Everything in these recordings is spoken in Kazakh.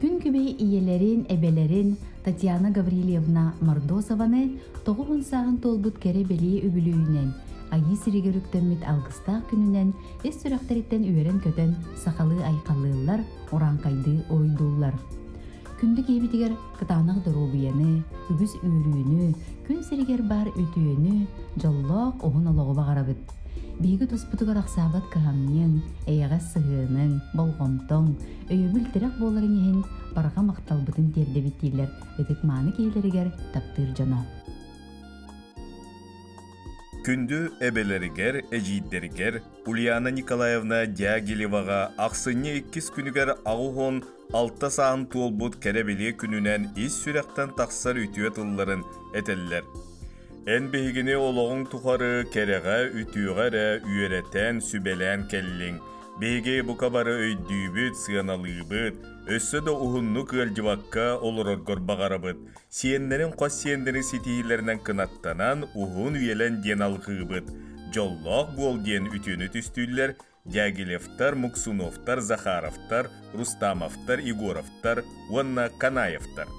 Күн күбей iyelerin, ebelerin Татьяна Гаврилевна Мордозованы тоғуын сағын толбут кере белие үбілуінен, айы сиригеріктеммит алғыстақ күнінен эс сүрәқтеріттен үйерен көтен сақалы айқалылар, оран қайды ойдулар. Күнді кейбітігер кытанақ дұрубияны, үгіз үйрүүні, күн сиригер бар өтүйіні, жоллақ оғын олығы бағарабыд. Бигі тұспытығыр ақсабат кағамнен, әйіға сығының, болғымтың, өйөбіл тірек боларын ехін барға мақталбытын терді біттейлер, өтікманы кейлерігер таптыр жана. Күнді әбелерігер, әжейддерігер, Ульяна Николаевна Дягилеваға ақсыне 2 күнігер ағуғын 6 сағын туолбут кәребеле күнінен ес сүрәқтен тақсар үтіе тылларын әтелілер. Ән бейгіне олығын тұқары кәреға үтіғәрі үйеретен сүбелән кәллің. Бейге бұқабары өйдүйбіт, сығаналығыбыт, өссі да ұғынны көлжіваққа олырырғыр бағарабыт. Сиенлерін қос сиендері сетейлерінен кынаттанан ұғын үйелен ден алғыбыт. Жоллақ бол ден үтіні түстүйлер, Дягилевтар, Муксуновтар, Захаровтар, Рустамовтар, Егоровтар, Уанна Канаевтар.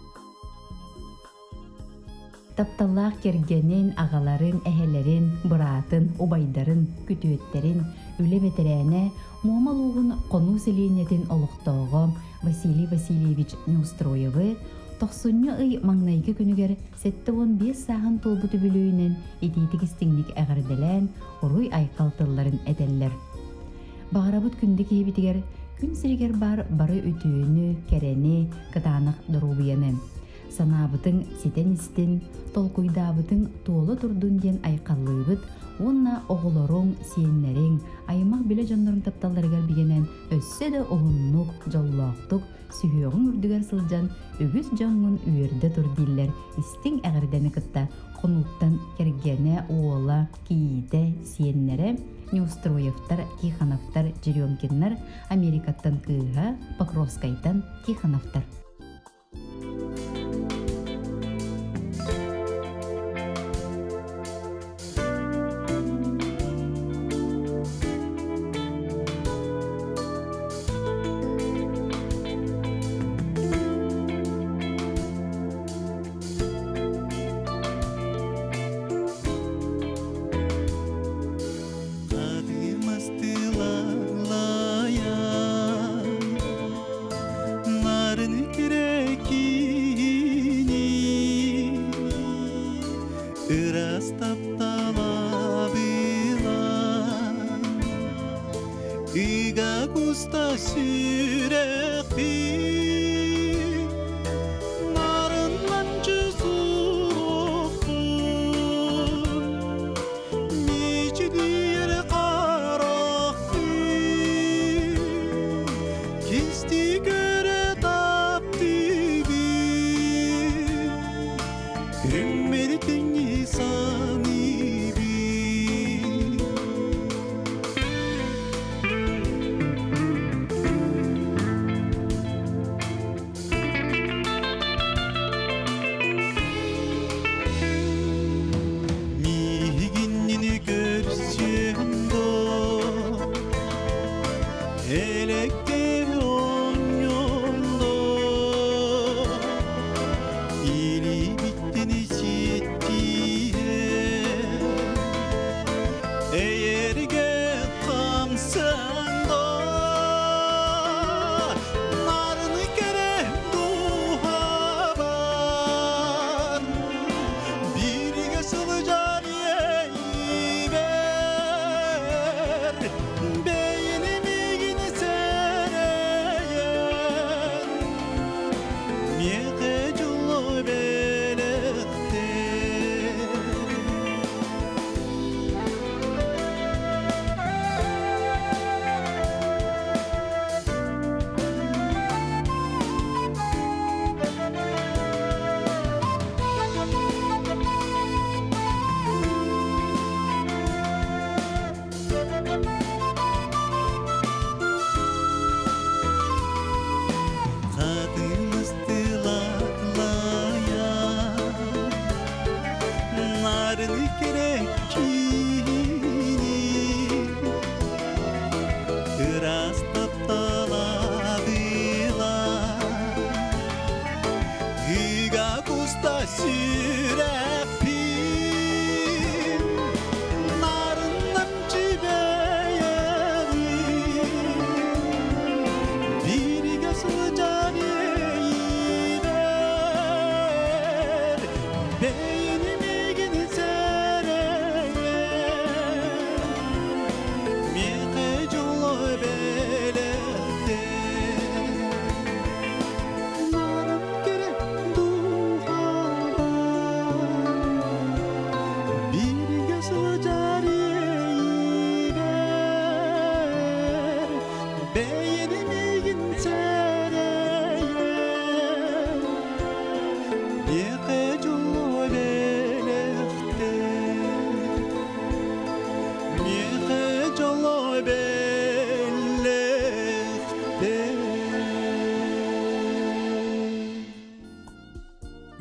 Тапталлақ кергенен ағаларын, әхелерін, бұратын, обайдарын, күтуеттерін, үлі бетерәне, muamal oğun qonu seleniyetin oluqtağım Vasiliy Vasilyevich Neustroyev'ı 90 ay mangnaygı günüger 7-15 sağın tolbutu bülüğünün etiyetik istinlik əğirdelən oruy ayqaltılların edeller. Bağırabıt gündeki hebitiger gün siriger barı ütüğünü, kereni, kıtanıq durubiyanı. Sanabıtın siten istin, tolkuydabıtın tuğla turdun den ayqallığıbıt, onna oğulorun, siyenlerin, aymaq bile canların taptalları gelbigenen össe de oğunluk, jallaqtuk, sühüğün ürdüger sılcan, ögüz canın üyerde turdiller, istin əğirdeni kıtta, konuktan kergene oğula, kiyide, siyenlere, Neustroyevtar, Tikhanovtar, Jeremkinler, Amerikattan kıha, Pokrovskaytan, Tikhanovtar.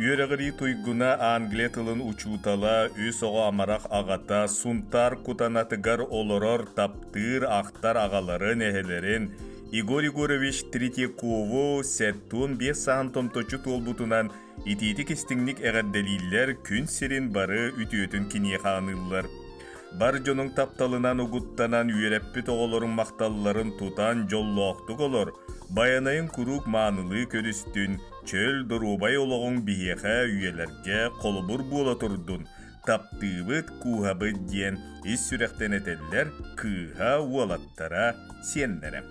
Üyeregiri tuyguna Anglия tılın uçutala, üs oğu amarak ağata, suntar kutanatıgar oloror taptır aktar ağaları nehelerin, Igor Igorovich Tretьякову Settun 5 sağın tomtoçu tolbutunan ititik istinglik eğerdeliller kün serin barı ütüyötün kiniyexanıllar. Barjonun taptalınan uguttanan üyereppit oğulorun maktalların tutan jolloqtuk olur. Bayanayın kuruk manılı körüstün, çöl durubay oloğun bihexe üyelerge kolubur buola turdun. Taptığıbıt kuhabıt diyen is sürekten eteller kıha uolattara siyenlere.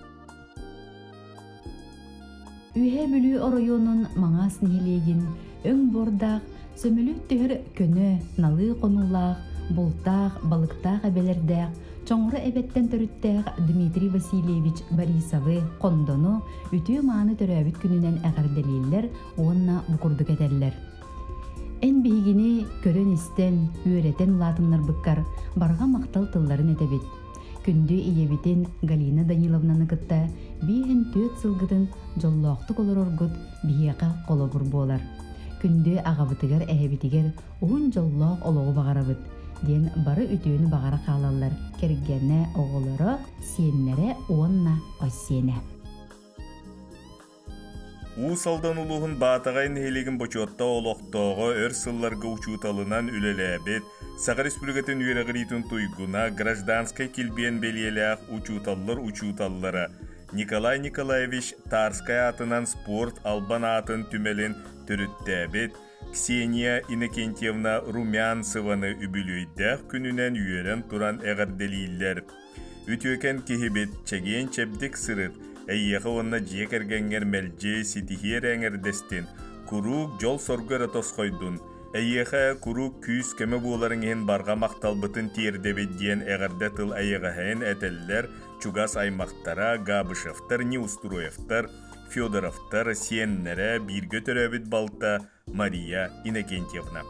Ühe bülü oroyonun maňas nihilegin, öň bordaq, sömülüt tühür könö, nalı konulaq, bultaq, balıktaq ebelerdaq, çoňra ebetten törüttaq Dmitri Vasilyevich Borisovy kondonu ütü maany töröbüt gününen ägerdeliller, onna bukurduk edeller. En bihigini körön isten, üöreten latınlar bıkkar, barga maktal tılların etebit. Kündü iyebitin Galina Danilovnаны kıtta, bihen töt sılgıdın jolloqtuk olur orgut biheqa kolobur bolar. Kündü ağabıtıgar ehebitiger uğun jolloq oloğu bağarabıt. Den barı ütüğünü bağara kalallar. Kergenne oğulları siyenlere onna ossiyene. Usaldan uluğun batagayın heligin boçotta oloqtoğu ör sıllarga uçutalınan ülelebet, Sağa Respublikatın üyeregiritin tuyguna gражданскай kilbiyen beliyelaq uçutallara Nikolay Nikolayevich Tarskay atынан sport alban atın tümelin törüttebet, Kseniya Innokentyevna Rumyansıvanı übülüydäq gününen üyeren turan eğerdeliyiller. Ütüken kihibet çegeyen çebdik sırıt, Eyyeği onna jek ergenger melje sitihiyer eňerdestin, kuruk jol sorgara tosqoydun. Eyyeği kuruk küs köme buoların en barga maktalbıtın tierdebet diyen eğerde tıl eyyeğen eteller, Çugas aymaktara, Gabışevtar, Neusturoyevtar, Fyodorovtar, siyenlere bir götöröbit balta Maria Innokentyevna.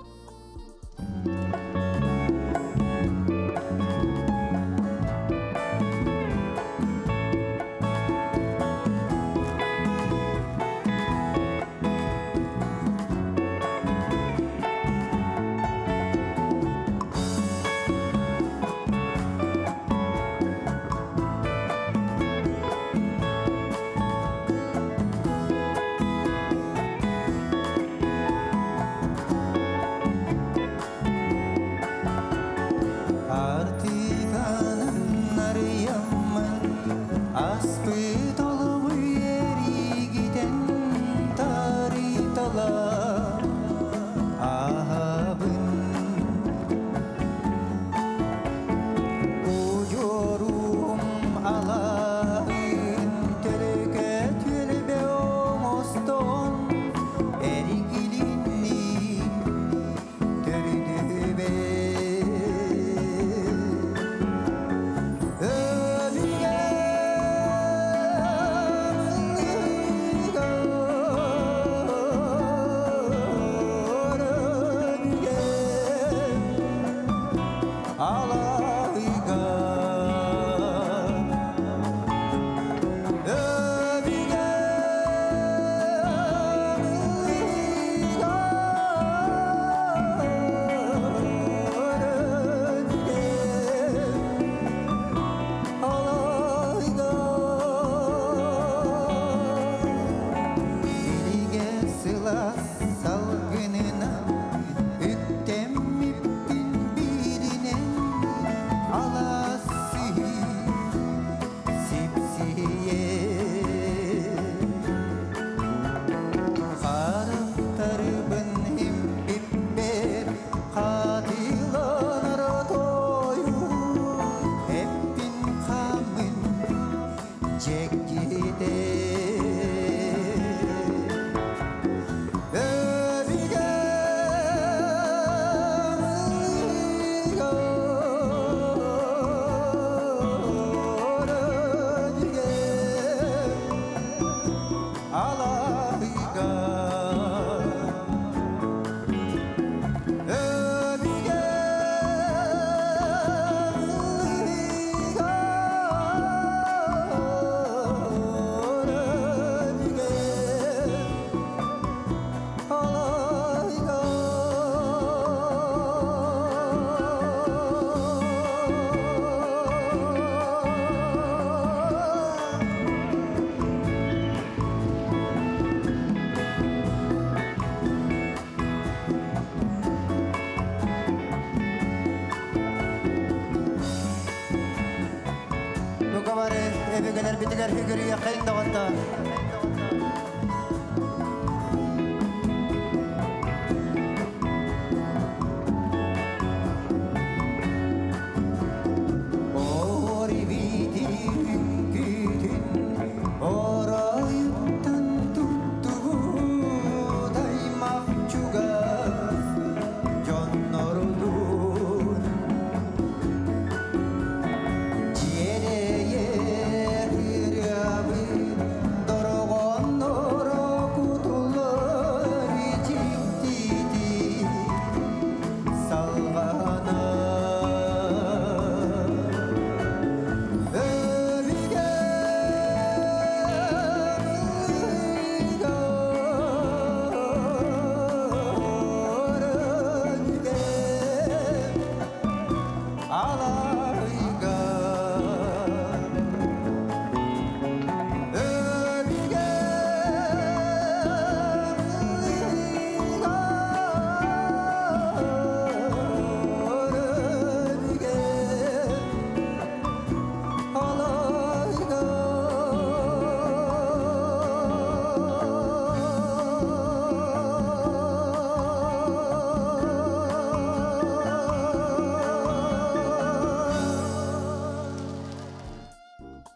diğer figürüye kayındavatta.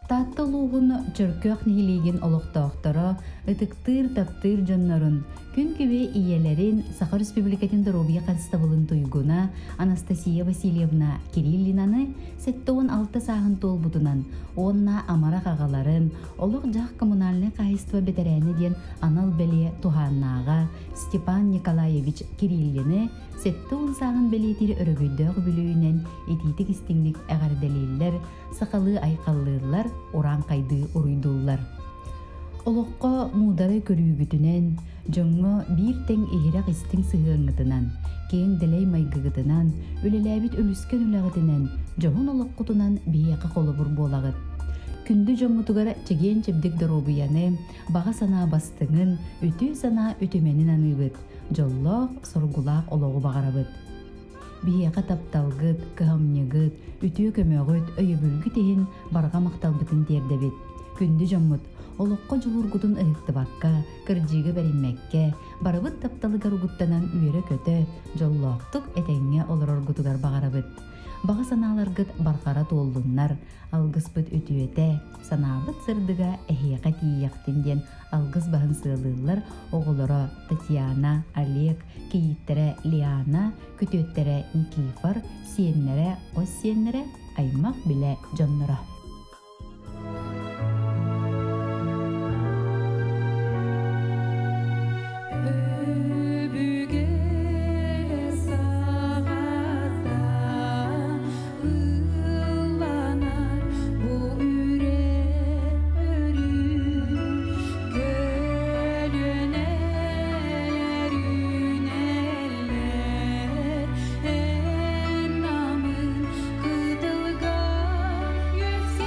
Tattoluğun çırkök nihiliğin oluqtağıqtara, ıtıktır taptır canların, gün gibi iyelerin Sakha Respublikatın Robiya Konstablın tuyguna Anastasiya Vasilyevna Kirillinanı 7-16 sağın tolbutunan, onna amara ağaların, oluq jaq kommunalny qayıstva betereni diyen anal beli tuhannağa Stepan Nikolayevich Kirillini 7-10 sağın beletiri örgüydög bülüyünen etitik istinlik eğer deliller, sakalı ayqallırlar, oran kaydı uruydullar. Oluqqa mudara körügütünen, jonga bir teң ihiraq istin sığıngıtınan, keң deley maygıgıtınan, ülelebit ölüsken ülağıtınan, johun oluqqutunan biyaqı kolubur bolağıt. Kündü jongutugar çegen çebdik dorobuyanı, bağa sana bastığın, ütü sana ütümenin anıbıt, jolloq sorgulaq oloğu bağarabıt. Biyaqı taptalgıt, kıhamnyagıt, ütü kömögüt, öyöbülgüt ehin barga maqtalbıtın terdebit. Kündü jongut, oluqqa julurgutun ıhıqtı bakka, kırjıgı berinmekke, barabıt taptalı garuguttanan üyere kötü, jolloqtuk etenge olororgutugar bağarabıt. Bağa sanalargıt barqara tollunlar, algıspıt ütüete, sanalıt sırdıga ehiyaqa tiyyaktın den algız bahın sığılırlar, oğulara Tatiana, Alek, kiyittere Liana, kütüettere Nikifar, siyenlere, o siyenlere, aymaq bile canlara. Yes.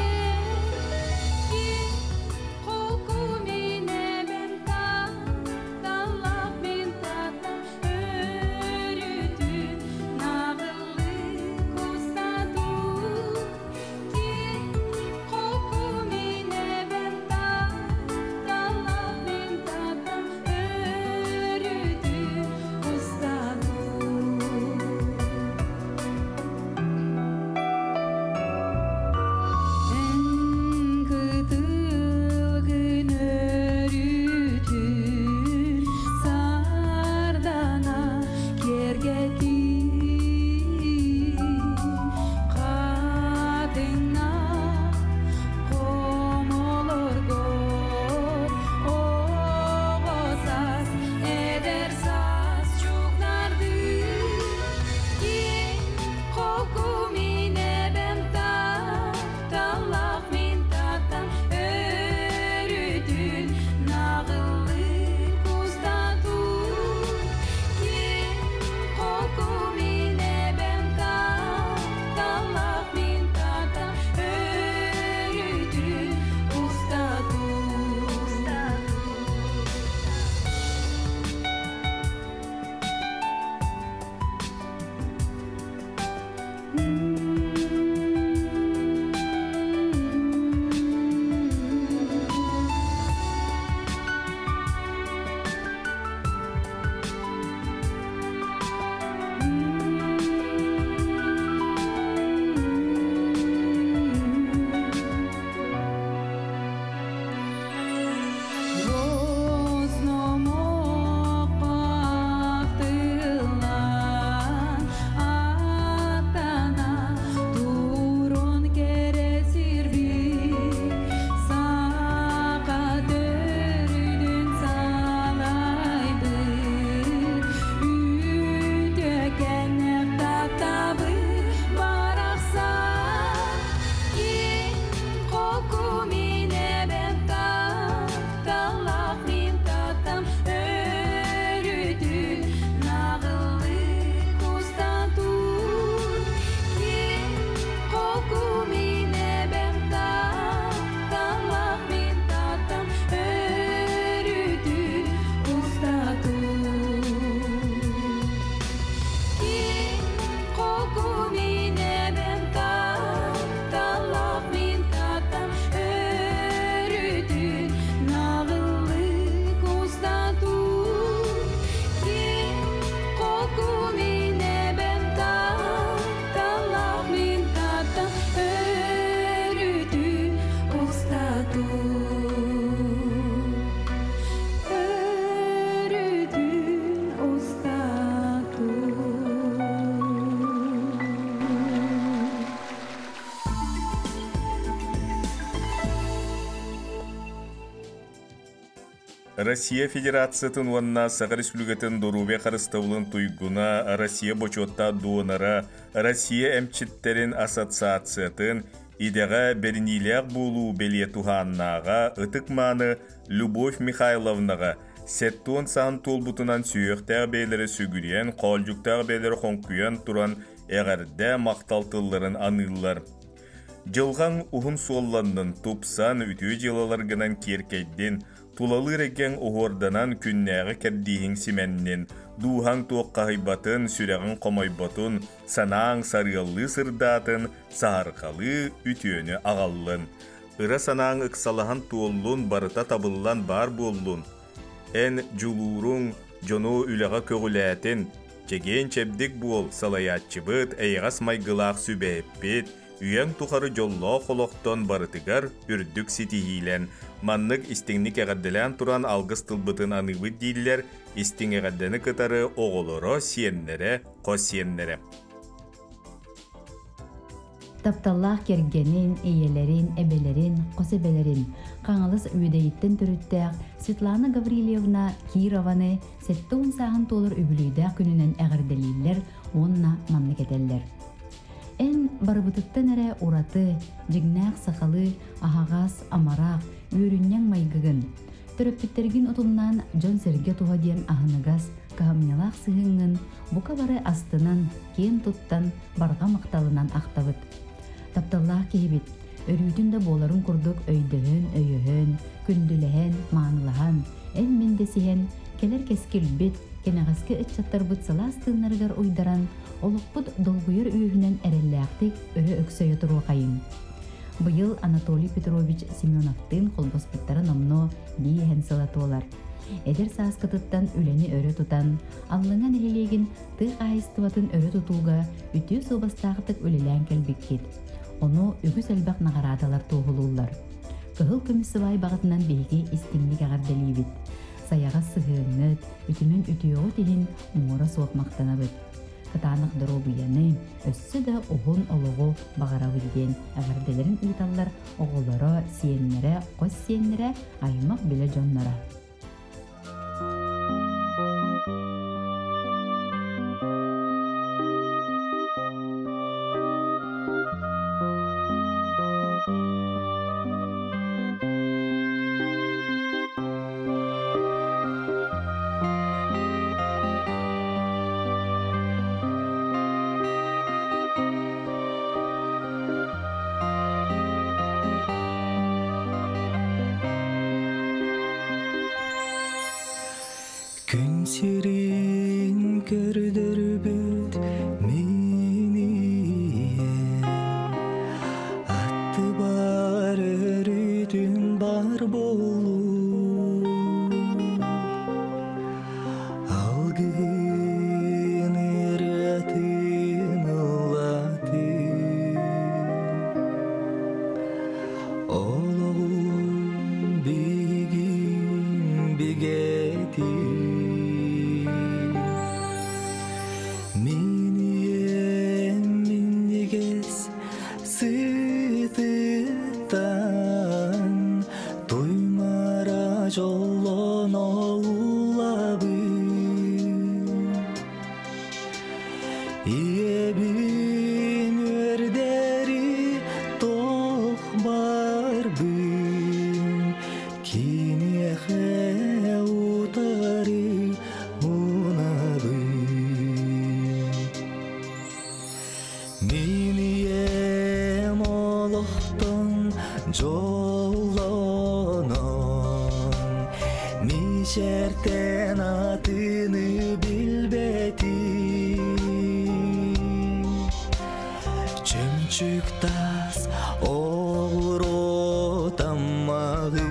Россия Федерациясын уанна Саға Республикатын Дорубе Қарыстауылын туйгуна Россия бочотта дуонара Россия әмчиттерін ассоциациятын идеға бернилер болу беле туханнаға ытыкманы Любовь Михайловнаға сеттуын саһын толбутунан сүйектер бейлері сүгірен, қолжуктар бейлері қонкуян туран әғірді мақталтыларын анылар. Жылған ұғын солланның тупсан үтіу жылаларғынан керкейден тулалы реген оғорданан күннәғы кәрдейін семеннен духан тоққа хайбатын сүрәғін қомайбатын санаң сарылы сырдатын сарқалы үтіөні ағаллын. Ыра санаң ықсалахан туоллун барыта табыллан бар боллун. Эн жулуруң жону үліға көгіләтін, чеген чебдік бол салаятчыбыт әйғас майгылақ сүбәйіппет, үйен тұқары жолло қолоқтон барытыгар үрдік ситихилен, маннык истеңник әғадділән туран алғыс тылбытын аныбыт дейлер, истің әғаддіні кытары оғылыро сиеннере, қос сиеннере. Тапталлах кергенин, иелерин, эбелерин, қосебелерин, қаңылыс үйдейттен түріттәк Светлана Гаврилевна Кированы сәтті сағын толыр үбілүйді күнінен әғірделейлер, онна манны кетелер. Ән барыбытыттан әрі ураты, жигнәқ сақалы, ағағас, амарақ, үйріннен майгығын. Түріппеттерген ұтылынан Джон Серге туғаден ағынығас, қағамнелақ сығыңын, бұқа бары астынан, кен тұттан, барға мақталынан ақтабыт. Тапталлах кейбет, өрүйдің да боларын күрдік өйдігін, өйіхін, күнділіхін, маңылыхан, ән мендесіхен, келер кескілбет, кенағасқы үтчаттар бұт саластығынарғар ойдаран, олықпыт долғыйыр үйігінен әрелләқтік өрі өксөйі тұру қайын. Бұйыл Анатолий Петрович Семеновтың қолбоспыттары номно бейхен сылатуылар. Эдер сааскытыттан үлені өрі тұтан, аллыңан әлелеген тұқ айыстыватын өрі тұтуға үтіу собастағытық өлелән кәлбеккет. Оны үгіз әлбақ нағарадалар туғылулар. Кығыл көмісі бай бағытынан бейге істіңлік ағарделейбет. Саяға сығыңыт, үтімен үтіуі теген мұра соқмақтанабыт. Кытанық дұру бұяны, өссі да оғын олығы бағарау еден ағарделерін ұйталар оғылары, сиеннері, қос сиеннері, аймақ білі жонлары. Күн сирин көрдөрбөт менен атты бар өрүтүн бар болу алгын ыратын улаты ологун бигин бигети Сытыттан тоймара жолон оулабы Иебин өрдери тох барбын Кинехе утары унабы Минием олохтон жолонон Мишертен атыны билбети Чөмчүк тас оғыро таммағы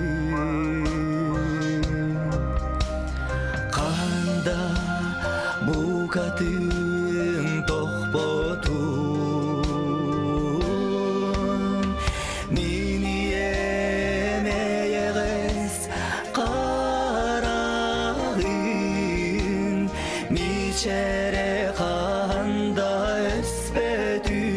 Қанда букатын тохботу Мичере қанда өспетүн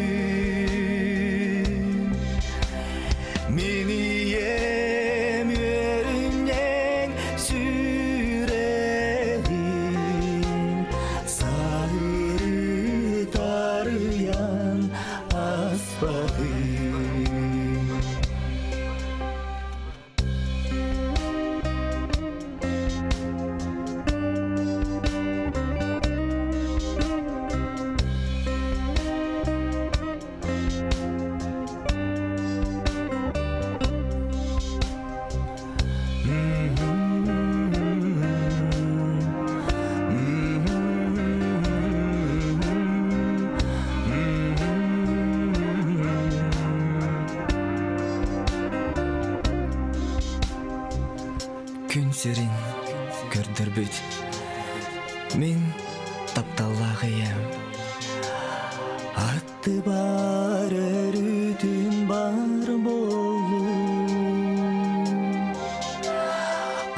Мені ем өрінен көрдөрбүт. Мен тапталлағыям. Атты бар өрүтүн бар болу.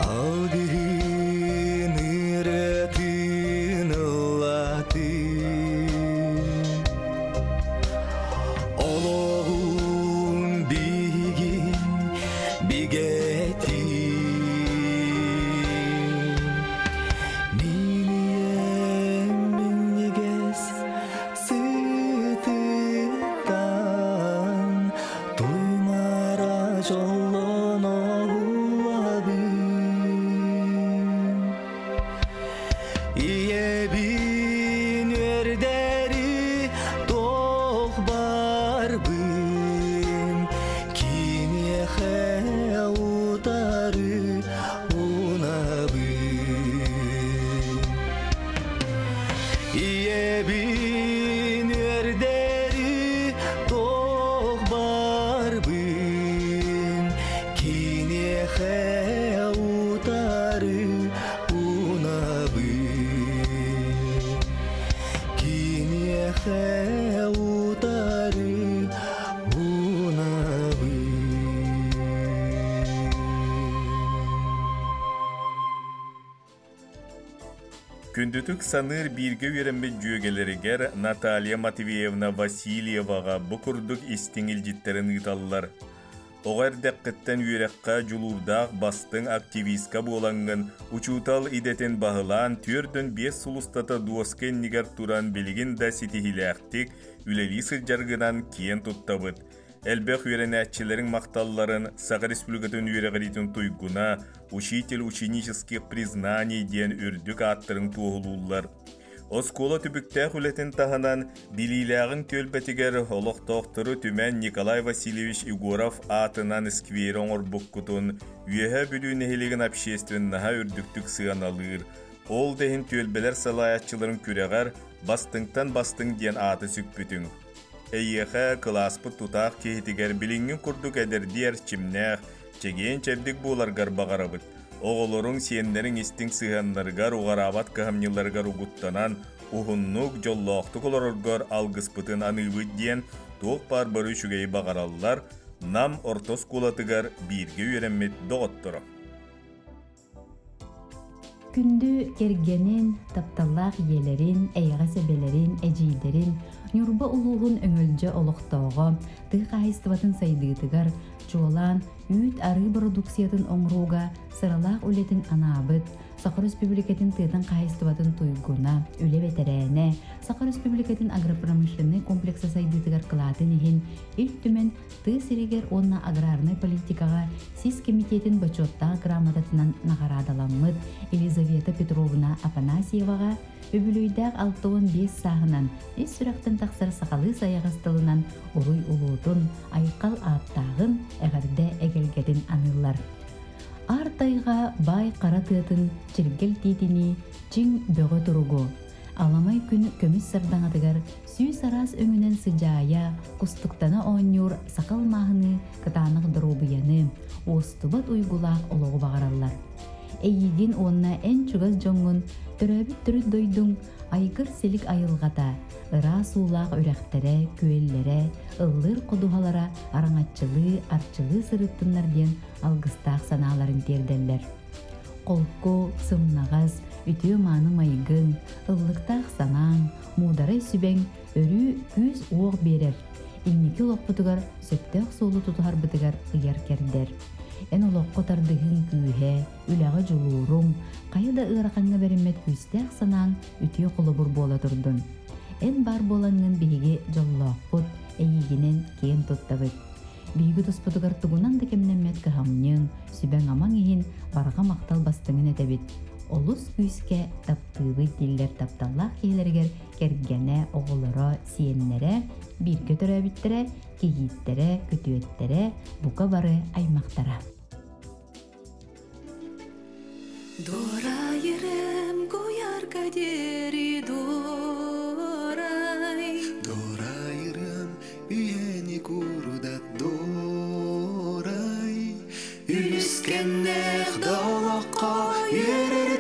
Алдыгын ыратын ыллаты. Олоғун бигин бигети. Минием миннигес сытыктан туймара жоллоно улабын. Иебин өрдери тоқ барбын. Кинехе утары унабын. Иебин өрдери тоқ барбын. Кинехе утары унабын. Кинехе утары унабын. Күндүтүк саныр бирге үйренме жүйөгелеригер Наталья Матвеевна Васильеваға бұкурдук истиңил життерин ыйталлар. Оғар дәққеттен үйрекқа жулурдақ бастың активистка болаңын учутал идетен бағылан түрдін 5 сулустата дуоскен нигер туран белігін да сетихиләқтік үлели сыржаргынан киен туттабыд. Әлбәқ үйренәтчілерін мақталларын Саға Республикатын үйрегәритін туйгуна учитель ученических признаний ден үрдік аттырын туғылулар. Оскола түбіктәқ үлетін тағынан билиләғін төлбәтігер олықтоқтыры түмен Николай Васильевич Игоров атынан сквері оңыр бұққытын үйеға бүлігін әхелеген общественнаға үрдіктік сығаналыр. Ол дәхін төлбелер салаятчыларын күрегар бастыңтан бастың ден аты сүкпітің. Әйеға класпы тұтақ кейтігер біліңін күрдік әдірдер чимнәқ, чеген чәбдік боларғар бағарабыд. Оғылырың сиендерін істің сығанларғар уғарабат қағамнеларғар ұғыттанан ұғыннық жоллоқтық оларғар алғыспытын анығыд ден тоқ бар-бары шүгей бағаралылар нам ортос кулатығар бірге үйренмет доғыттыры. Күнді кергенін, тапталлақ елерін, әйға себелерін, әжейдерін, Нюрба улуғын өңілжі олықтауға, тұқ айыстыватын сайдығытығар, жолан, үйт ары продукциятын оңруға, сыралақ өлетін анабыт, Сақыр Республикатын тыйтын қайыстыватын туйгуна, үле ветерәне, Сақыр Республикатын агропромышленный комплекса сайдытығар қылатын ехін, ил түмен ты сиригер онна аграрный политикаға сис комитетін бачоттағы грамотатынан нағарадаламыд Елизавета Петровна Афанасьеваға өбілүйдәк 6-5 сағынан ес сүрақтын тақсыр сақалы саяғастылынан ұруй ұлудын айқал аттағын әғірді әгелгетін анылар. Артайға бай қаратыатын чиргел тетіні чың бөғі тұруғы. Аламай күн көміс сардаңадығар сүй сарас өңінен сыжая, құстықтаны оңнюр сақал мағыны кытанық дұрубияны, остыбат уйгулақ олығы бағаралар. Әйеген онына ән чугаз жоңын түрәбіт түрі дойдың айгыр селік айылғата, ыра сулақ өрәқтері, көеллері, ыллыр қодуғалара араңатчылы, арчылы сырыттынлар ден алғыстақ саналарын тердерлер. Қолко, сымнағаз, үтіе маны майгын, ыллықтақ санаң, мударай сүбәң, өрі күз оқ берер. Иннекі лоқпытығар сөптәқ солы тұтығар бұтығар ұяр кәрдер. Ән олоққы тардығын күйе, үләғі жолуырың, қайыда ұғырақаңа бәрімет күстәқ санаң, үтіе қолы бұр бола тұрдың. Ән бар болаңын бейге жоллоқпыт, әйегінен кен тұттабыд. Бейгі тұспытығар тұғынан да кемнемет кіғамнен, сүбәң амаң ехін барға мақтал бастыңын әтәбет. Олыс күйіске таптығы диллер тапталлақ кейлергер кергене оғылыра сиеннері, бірге түрәбіттері, кейіттері, күтуеттері, бұқа бары аймақтара. Дорайырым көяр кәдері дорай. Дорайырым үйені күрудат дорай. Үліскеннеқ далаққа ерер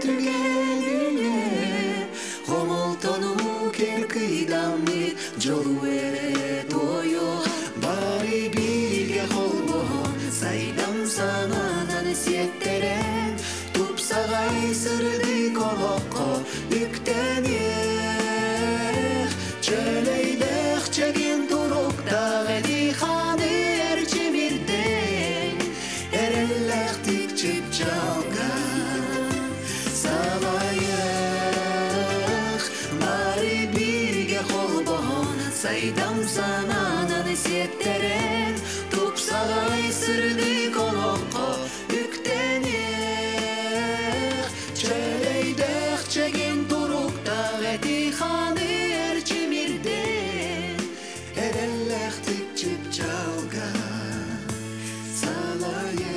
sırdı kolokko üktenir çöleydek çekin turukta gedi hanır çimirden erellektik çıp çalgan salayık bari birge kol boğun saydam sananan isetteren tupsagay sırdı kolokko üktenir çöleydek çekin turukta gedi hanır çimirden erellektik çıp çalgan salayık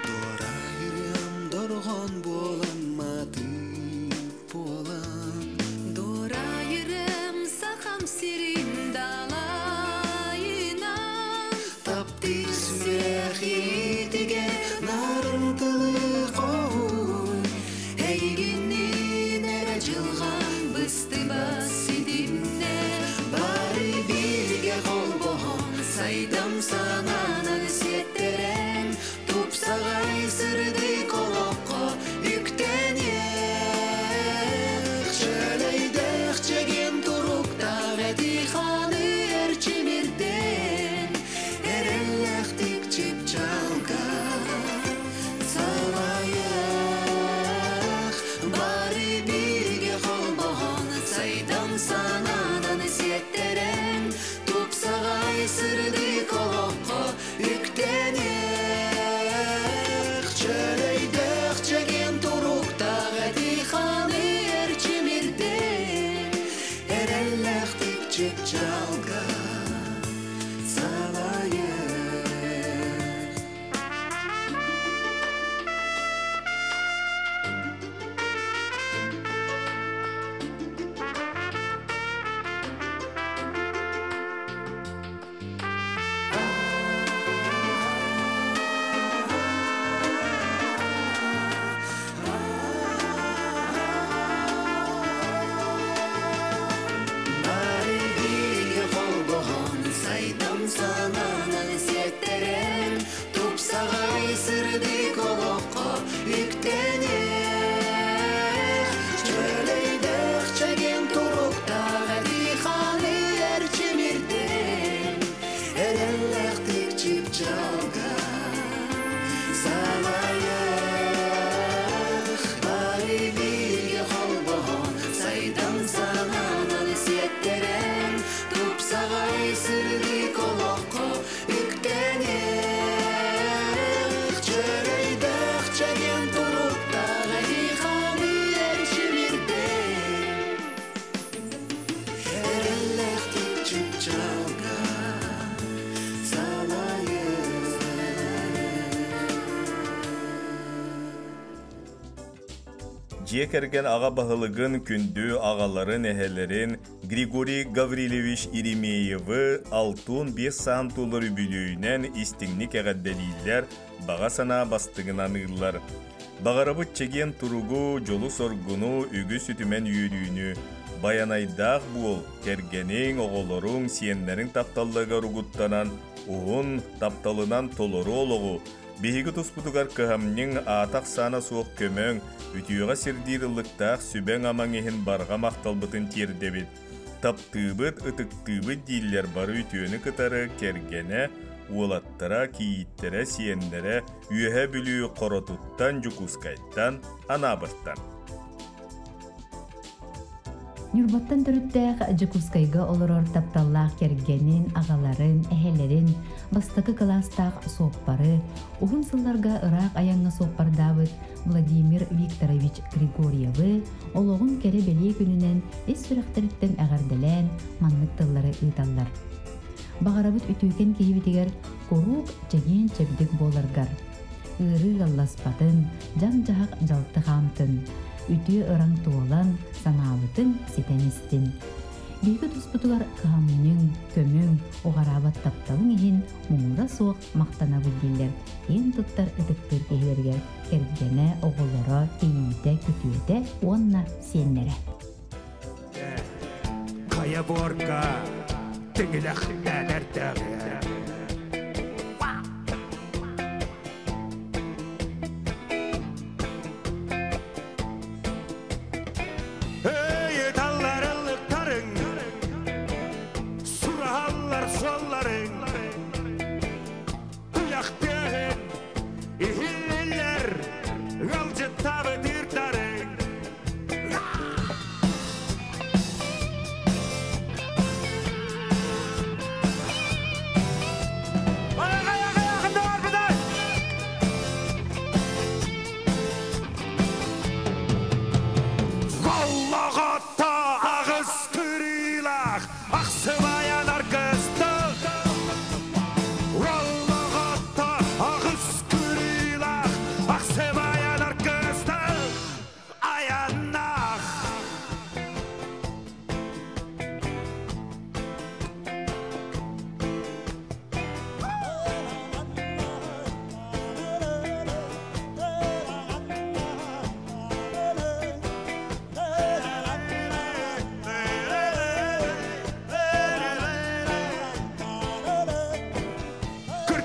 Dorayırım dorgon bolanmadı bolan Dorayırım sakam sirin dalayınan Taptı sürehitige narıntılı koy Hey günün eracılgan bıstı basidimne Bari birge kol boğun Saydam sananan isetteren Tupsagay sırdı kolokko üktenir çöleydek çekin turukta gedi hanır çimirden erellektik çıp çalgan salayık bari birge kol boğun Saydam sananan isetteren tupsagay sırdı kolokko üktenir çöleydek çekin turukta gedi hanır çimirden erellektik çıp çalgan salayık Bari birge kol boğun Saydam sananan isetteren Tupsagay sırdı kolokko üktenir çöleydek çekin turukta gedi hanır çimirden erellektik çıp çalgan salayık bari birge kol boğun Saydam sananan isetteren Tupsagay sırdı kolokko üktenir çöleydek çekin turukta gedi hanır çimirden erellektik çıp çalgan salayık Жекерген аға бағылығын күнді ағаларын әхелерін Григорий Гаврилевич Иремееві алтын 5 сантулар үбілүйінен истіңнік әғадделейлер баға сана бастығынан ұғылар. Бағарабыт чеген тұруғу жолу соргуну үгі сүтімен үйрүйіні баянайдақ бол кергенің оғылырың сиенлерің тапталыға ругуттанан уғын тапталынан толыру олығы Беһиги туспутугар кыһамньың аатах саана суох көмөң үтүөҕэ сирдиирыллыктаах сүбэҥ амаҥиһин барга махталбытын тиэрдебит. Таптыыбыт, ытыктыыбыт дииллер бары үтүөнү кытары кергене, уолаттара, кииттере, сиеннере, үөһэ бүлүү коротуттан, жукускайттан, анаабырттан. Нюрбаттан төрүттәэх Жакускайга олорор тапталлаах кергенин, агаларын, эһелерин, бастакы класстаах сооппары, уһун сылларга ыраак аяңҥа сооппардаабыт Владимир Викторович Григорьевы ологун кере белие күнүнен эс сүрэхтериттен äгärделэн маннык тыллары ыыталлар. Багарабыт үтүүкен киһибитигер корук чеген чебдик боларгар. Ыры алласпатын, жан жахак жалты хаамтын, үтүү ыраң туолан санаабытын ситенистин. Бигі тұспытығар қамының, көмің, оғарабат тапталың ехін мұңыра соқ мақтана бүлдейлер. Ең тұттар үтіктер кейлергер, кәргені оғылары, кейіте, күтуеті, онна сенлері. Kaya borka, tengilak dertleri. Ey tallarılıkların, surahallar solların, kuyak derin, ihiller, galcı tabi dirdarın.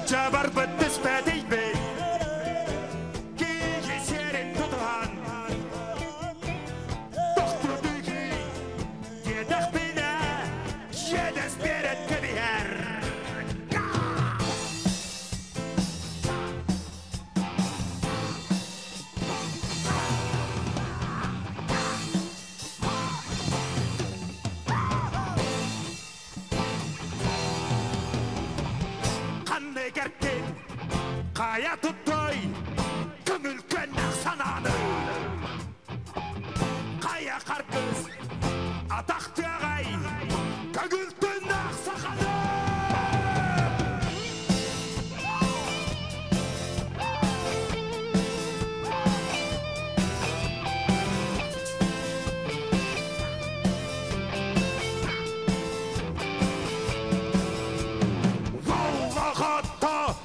Jabar betes pedeybe ki yeserin tutuhan doktor düğü yedak bina yedes beret kebiher gertin kaya tuttoy kömül könnak sananı kaya karkız atak tüğay kögül tönnak sakanı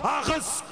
ağız